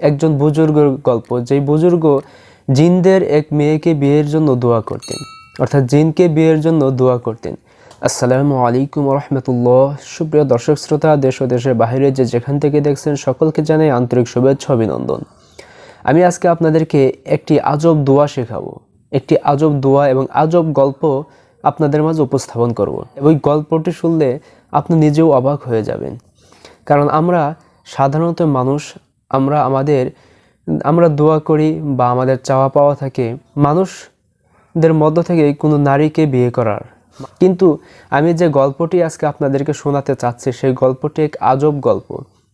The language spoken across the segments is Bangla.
একজন বুজুর্গের গল্প, যেই বুজুর্গ জিনদের এক মেয়েকে বিয়ের জন্য দোয়া করতেন, অর্থাৎ জিনকে বিয়ের জন্য দোয়া করতেন। আসসালামু আলাইকুম রহমতুল্লাহ। সুপ্রিয় দর্শক শ্রোতা, দেশ ও দেশের বাইরে যে যেখান থেকে দেখছেন সকলকে জানাই আন্তরিক শুভেচ্ছা অভিনন্দন। আমি আজকে আপনাদেরকে একটি আজব দোয়া শেখাবো, একটি আজব দোয়া এবং আজব গল্প আপনাদের মাঝে উপস্থাপন করব। এবং গল্পটি শুনলে আপনি নিজেও অবাক হয়ে যাবেন। কারণ আমরা সাধারণত মানুষ, আমরা দোয়া করি বা আমাদের চাওয়া পাওয়া থাকে মানুষদের মধ্য থেকে কোনো নারীকে বিয়ে করার। কিন্তু আমি যে গল্পটি আজকে আপনাদেরকে শোনাতে চাচ্ছি সেই গল্পটি এক আজব গল্প,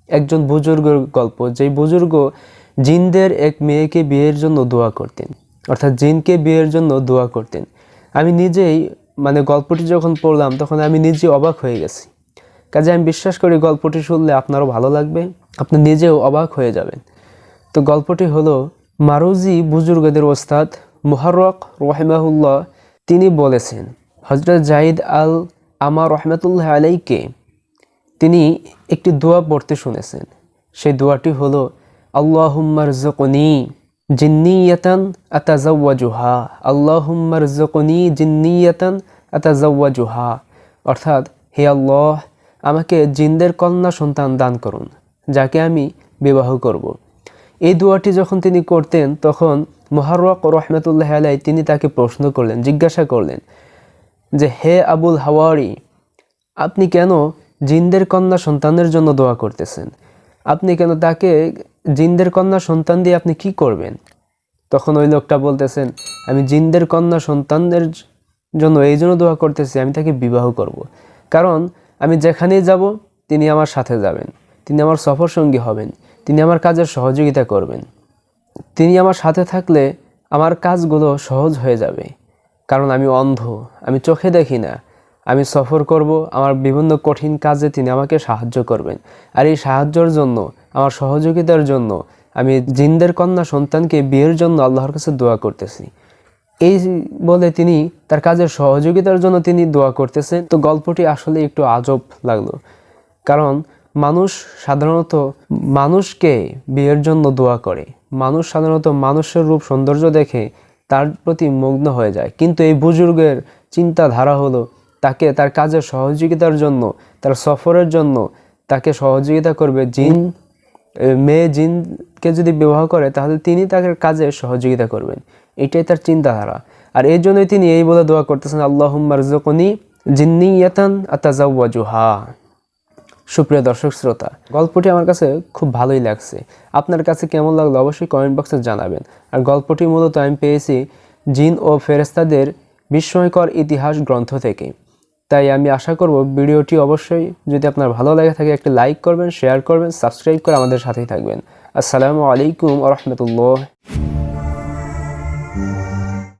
একজন বুজুর্গের গল্প, যেই বুজুর্গ জিনদের এক মেয়েকে বিয়ের জন্য দোয়া করতেন, অর্থাৎ জিনকে বিয়ের জন্য দোয়া করতেন। আমি নিজেই গল্পটি যখন পড়লাম তখন আমি নিজে অবাক হয়ে গেছি। কাজে আমি বিশ্বাস করি গল্পটি শুনলে আপনারও ভালো লাগবে, আপনি নিজেও অবাক হয়ে যাবেন। তো গল্পটি হলো, মারুজি বুজুর্গদের ওস্তাদ মুহাররক রহিমাহুল্লাহ তিনি বলেছেন, হযরত জাইদ আল আমা রহমাতুল্লাহ আলাইকে তিনি একটি দোয়া পড়তে শুনেছেন। সেই দোয়াটি হলো, আল্লাহুম্মা রযুকনি জিন্নিয়াতান আতাজাওয়াজুহা, আল্লাহুম্মা রযুকনি জিন্নিয়াতান আতাজাওয়াজুহা, অর্থাৎ হে আল্লাহ, আমাকে জিনদের কন্যা সন্তান দান করুন যাকে আমি বিবাহ করব। এই দোয়াটি যখন তিনি করতেন তখন মুহাররক রহমাতুল্লাহ আলাই তিনি তাকে প্রশ্ন করলেন, জিজ্ঞাসা করলেন যে, হে আবুল হাওয়ারি, আপনি কেন জিনদের কন্যা সন্তানের জন্য দোয়া করতেছেন? আপনি কেন তাকে জিনদের কন্যা সন্তান দিয়ে আপনি কি করবেন? তখন ওই লোকটা বলতেছেন, আমি জিনদের কন্যা সন্তানদের জন্য এই জন্য দোয়া করতেছি, আমি তাকে বিবাহ করব। কারণ আমি যেখানেই যাব তিনি আমার সাথে যাবেন, তিনি আমার সফর সঙ্গী হবেন, তিনি আমার কাজের সহযোগিতা করবেন। তিনি আমার সাথে থাকলে আমার কাজগুলো সহজ হয়ে যাবে। কারণ আমি অন্ধ, আমি চোখে দেখি না, আমি সফর করব, আমার বিভিন্ন কঠিন কাজে তিনি আমাকে সাহায্য করবেন। আর এই সাহায্যের জন্য, আমার সহযোগিতার জন্য আমি জিনদের কন্যা সন্তানকে বিয়ের জন্য আল্লাহর কাছে দোয়া করতেছি। এই বলে তিনি তার কাজের সহযোগিতার জন্য তিনি দোয়া করতেছেন। তো গল্পটি আসলে একটু আজব লাগলো, কারণ মানুষ সাধারণত মানুষকে বিয়ের জন্য দোয়া করে, মানুষ সাধারণত মানুষের রূপ সৌন্দর্য দেখে তার প্রতি মগ্ন হয়ে যায়। কিন্তু এই বুজুর্গের চিন্তাধারা হলো তাকে তার কাজের সহযোগিতার জন্য, তার সফরের জন্য তাকে সহযোগিতা করবে জিন। মেয়ে জিনকে যদি বিবাহ করে তাহলে তিনি তাকে কাজে সহযোগিতা করবেন, এটাই তার চিন্তাধারা। আর এই জন্যই তিনি এই বলে দোয়া করতেছেন, আল্লাহুম্মা রযুকনি জিন্নিয়াতান আতাজাওয়াজুহা। সুপ্রিয় দর্শক শ্রোতা, গল্পটি আমার কাছে খুব ভালোই লাগছে। আপনার কাছে কেমন লাগলো অবশ্যই কমেন্ট বক্সে জানাবেন। আর গল্পটি মূলত আমি পেয়েছি জিন ও ফেরেশতাদের বিস্ময়কর ইতিহাস গ্রন্থ থেকে। তাই আমি আশা করব ভিডিওটি অবশ্যই যদি আপনার ভালো লাগে থাকে একটি লাইক করবেন, শেয়ার করবেন, সাবস্ক্রাইব করে আমাদের সাথেই থাকবেন। আসসালামু আলাইকুম ওয়া রাহমাতুল্লাহ।